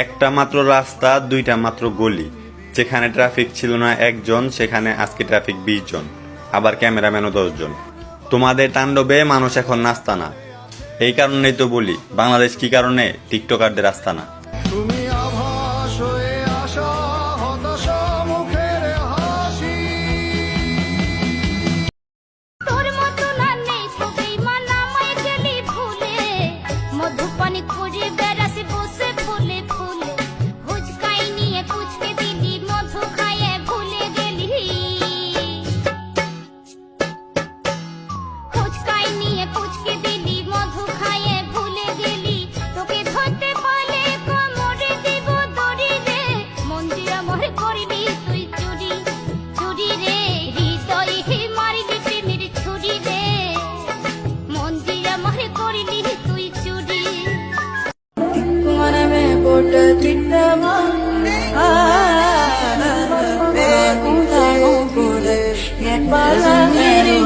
একটা মাত্র রাস্তা, দুইটা মাত্র গলি, যেখানে ট্রাফিক ছিল না একজন, সেখানে আজকে ট্রাফিক 20 জন, আবার ক্যামেরাম্যানও 10 জন। তোমাদের তাণ্ডবে মানুষ এখন নাস্তানা। এই কারণেই তো বলি, বাংলাদেশ কি কারণে টিকটকারদের আস্তানা। তুমি আভাস হয়ে আসা হতাশা মুখের হাসি। তোর মতো না নেই সবেই মানামায় গেলি ভুলে, মধুপানি খুঁজে বেড়াসি বসে ফুলে ফুলে, হুচকাই নিয়ে কুচকে দিলি মধু খাইয়ে ভুলে গেলি, হুচকাই নিয়ে কুচকে দিলি মধু খাইয়ে ভুলে গেলি, তোকে ধরতে পারলে কোমরে দিব দড়ি রে, মন্দিরা মোহে করলি তুই চুরি চুরি রে, হৃদয়ে মারিলি প্রেমের ছুরি রে, মন্দিরা মোহে করলি তুই চুরি। Kumana me porta chittama me kunta pole ye pala mere